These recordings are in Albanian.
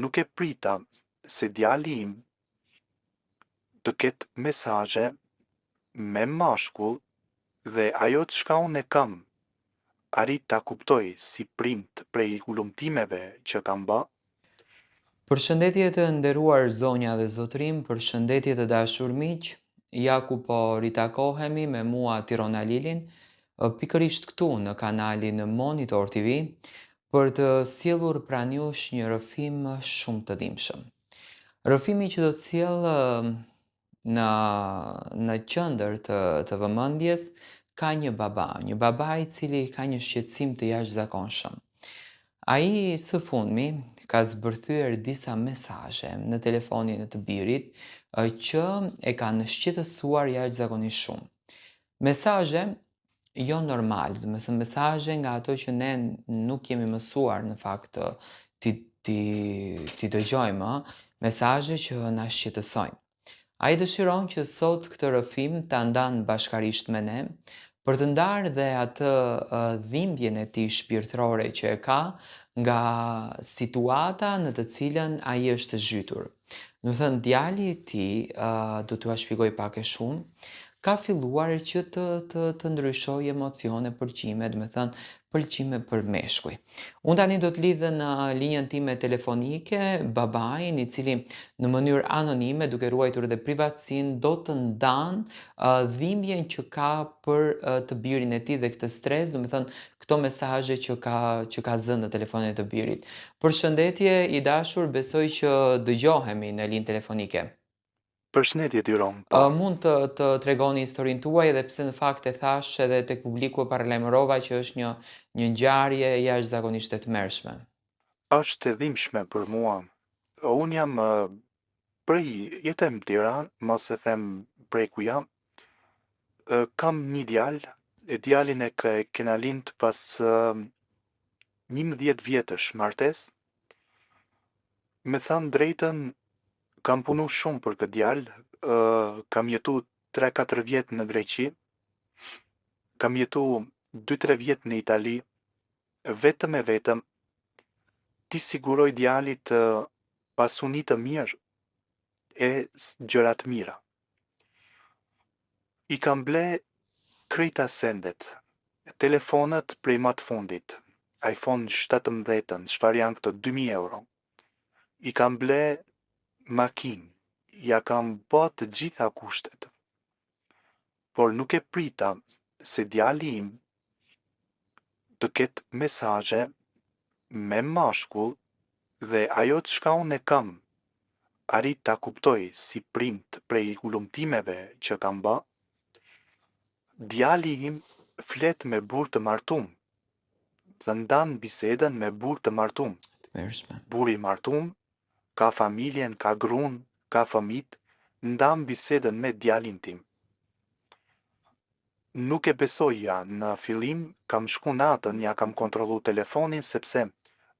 Nuk e prita se djali im të ketë mesazhe me mashkull dhe ajo çka unë e kam arrit ta kuptoj si primt prej hulumtimeve që kam bë. Përshëndetje të nderuar zonja dhe zotrim, përshëndetje të dashur miq. Ja ku po ritakohemi me mua Tirona Lilin, pikërisht këtu në kanalin Monitor TV, për të sjellur pranë jush një rrëfim shumë të dhimbshëm. Rrëfimi që do të sjell në qendër të vëmendjes ka një baba i cili ka një shqetësim të jashtëzakonshëm. Ai së fundmi ka zbërthyer disa mesazhe në telefonin e të birit që e kanë shqetësuar jashtëzakonisht shumë. Mesazhe jo normale, do të thënë mesazhe nga ato që ne nuk jemi mësuar në fakt ti ti ti dëgjojmë, mesazhe që na shqetësojnë. Ai dëshiron që sot këtë rrëfim ta ndanë bashkarisht me ne, për të ndarë dhe atë dhimbjen e tij shpirtërore që e ka nga situata në të cilën ai është zhytur. Do të thënë djali i tij, do t'ua shpjegoj pak e shumë, ka filluar që të ndryshojë emocione, pëlqime, do të thënë pëlqime për meshkuj. Unë tani do të lidh në linjën time telefonike babain i cili në mënyrë anonime, duke ruajtur dhe privatësinë, do të ndanë dhimbjen që ka për të birin e tij dhe këtë stres, do të thënë këto mesazhe që ka zënë në telefonin e të birit. Përshëndetje i dashur, besoj që dëgjohemi në linjë telefonike. Përshëndetje Tiron, po. Mund të tregoni historinë tuaj edhe pse në fakt e thash edhe tek publiku e paralajmërova që është një ngjarje jashtëzakonisht e tmerrshme. Është e dhimbshme për mua. Unë jam prej jetoj në Tiranë, mos e them prej ku jam. Kam një djalë, e djalin kena lind pas 11 vjetësh martesë. Me thënë drejtën, kam punu shumë për këtë djalë, kam jetu 3-4 vjetë në Greqi, kam jetu 2-3 vjetë në Itali, vetëm e vetëm, ti siguroj djalit pasuni të mirë e gjërat mira. I kam ble krejta sendet, telefonat prej matë fundit, iPhone 17, çfarë janë këto 2000 euro. I kam ble makinë, ja kam bë të gjitha kushtet, por nuk e prita se djali im të ketë mesazhe me mashkull dhe ajo çka unë e kam arrit ta kuptoj si primt prej hulumtimeve që kam bë. Djali im flet me burr të martum, të ndan bisedën me burr të martum. Tmerrshme. Burri i martum ka familjen, ka gruan, ka fëmijë, ndan bisedën me djalin tim. Nuk e besoja në fillim, kam shku natën, ja kam kontrollu telefonin sepse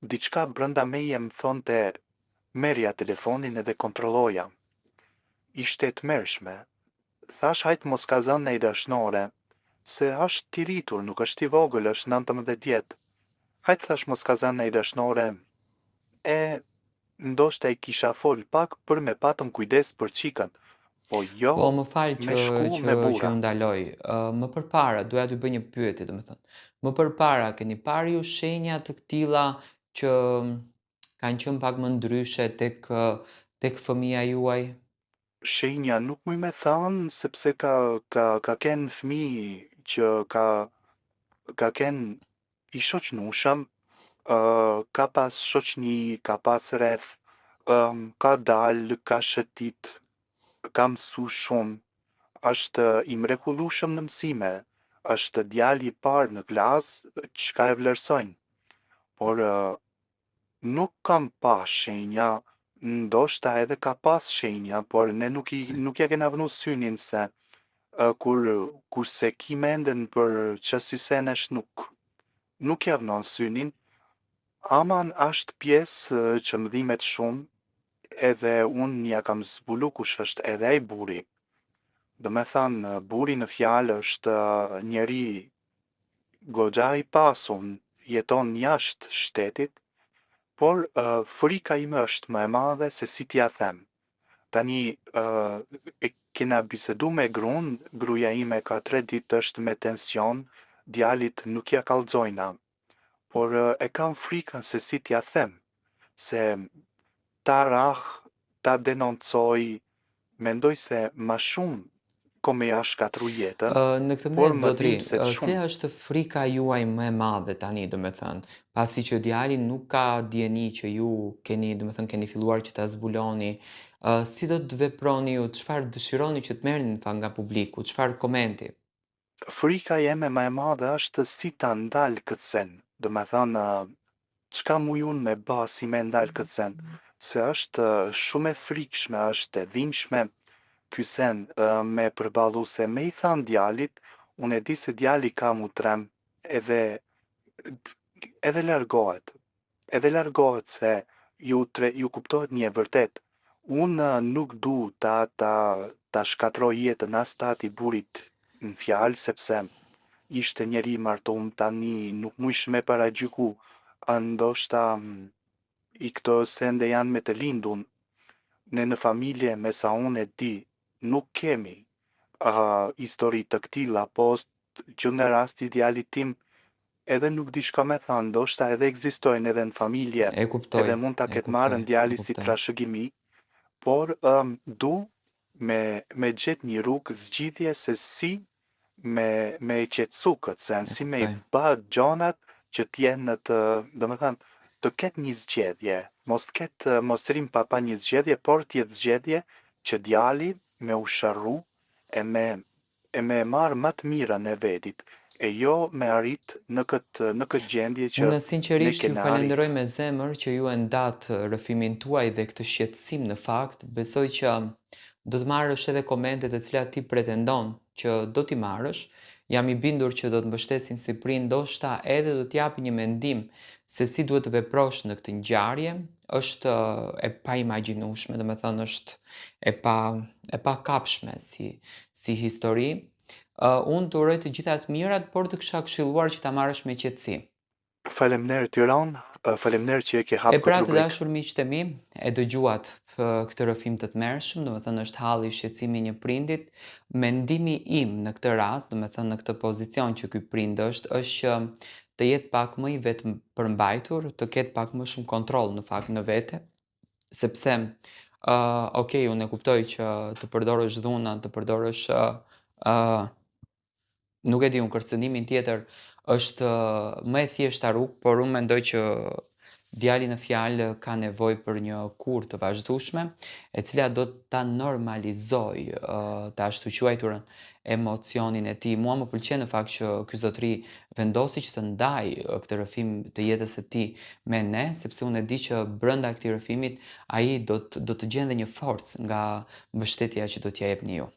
diçka brënda meje më thonte merja telefonin edhe kontrolloja. Ishte e tmerrshme. Thash hajt mos ka zënë nej dashnore, se është t'i rritur, nuk është i vogël, është 19 vjet. Hajt thash mos ka zënë nej dashnore, e ndoshta i kisha fol pak për me patëm kujdes për qikën, po jo Po më falë me shku që me ju bura. ndaloj. Më përpara doja t'ju bëj një pyetje, domethënë. Më përpara keni parë ju shenja të këtilla që kanë qenë pak më ndryshe tek fëmia juaj? Shenja nuk muj me thanë, sepse ka ken fmi që ka ken i shoqnushëm, ka pas shoqni, ka pas rreth, ka dalë, ka shëtit, ka mësu shumë, është i mrekullueshëm në mësime, është djali i parë në klasë çka e vlerësojnë, por nuk kam pa shenja, ndoshta edhe ka pas shenja, por ne nuk ja kena vënë synin se kur se ki menden për çësi senesh nuk ja vënon synin, aman është pjesë që më dhimbet shumë, edhe unë ja kam zbulu kush është edhe ai burri. Do me thënë, buri në fjalë është njeri goxha i pasun, jeton jashtë shtetit, por frika ime është më e madhe se si t'ja them. Tani e kena bisedu me gruan, gruaja ime ka 3 ditë është me tension, djalit nuk ja kallxojna, por e kam frikën se si t'ja them, se ta rah, ta denoncoj, mendoj se ma shumë ko me ja shkatru jetën, Në këtë por mënyrë më zotëri, dim se cila shumë. është frika juaj më e madhe tani, domethënë, pasi që djali nuk ka dieni që ju keni, domethënë, keni filluar që ta zbuloni, si do të veproni ju? Çfarë dëshironi që të merrni në fakt nga publiku? Çfarë komenti? Frika jeme më e madhe është si ta ndal këtë sen, do me thënë, çka mu unë me ba si me ndal këtë sen, se është shumë e frikshme, është e dhimbshme ky sen me përballu se me i thanë djalit, unë e di se djali ka mu trem edhe edhe largohet. Edhe largohet se ju kuptohet një e vërtet. Unë nuk du ta shkatroj jetën as ta ati burit në fjalë, sepse ishte njeri i martum tani nuk mujsh me paragjyku. Ndoshta i këto sende janë me të lindun. Ne në familje, me sa unë e di, nuk kemi histori të këtilla, po që në rasti djalit tim edhe nuk di shka me thanë, ndoshta edhe ekzistojnë edhe në familje, E kuptoj, edhe mund ta e ketë kuptoj, marrën e djali si kuptoj. trashëgimi, por du me gjetë një rrugë zgjidhje se si me e qetësu këtë sen, E si me i kuptoj. bë gjonat që t'jenë në të, do me thënë, të ketë një zgjedhje, mos rrim pa një zgjedhje, por t'jetë zgjedhje që djali me u sharru e me marrë më të mirën e vetit, e jo me arrit në këtë gjendje që Unë ne sinqerisht ju kena falenderoj arrit. me zemër që ju e ndatë rrëfimin tuaj dhe këtë shqetësim në fakt. Besoj që do të marrësh edhe komentet e cilat ti pretendon që do t'i marrësh. Jam i bindur që do të mbështesin si prind, ndoshta edhe do t'japi një mendim se si duhet të veprosh në këtë ngjarje. Është e paimagjinueshme, domethënë është e pa e pakapshme si histori. Unë të uroj të gjitha të mirat, por të kisha këshilluar që ta marrësh me qetësi. Faleminderit Tyran, faleminderit që e ke E hap pra këtë të rubrikë. dashur miqtë e mi, e dëgjuat këtë rrëfim të tmerrshëm, domethënë është halli i shqetësimi i një prindit. Mendimi im në këtë rast, domethënë në këtë pozicion që ky prind është që të jetë pak më i vetëm përmbajtur, të ketë pak më shumë kontroll në fakt në vete, sepse okay, unë e kuptoj që të përdorësh dhunën, të përdorësh ë nuk e di unë, kërcënimin tjetër është më e thjeshta rrugë, por unë mendoj që djali në fjalë ka nevojë për një kurë të vazhdueshme, e cila do ta normalizojë, të ashtu quajturën emocionin e tij. Mua më pëlqen në fakt që ky zotëri vendosi që të ndajë këtë rrëfim të jetës së tij me ne, sepse unë e di që brenda këtij rrëfimit ai do të gjende një forcë nga mbështetja që do t'ja jepni ju.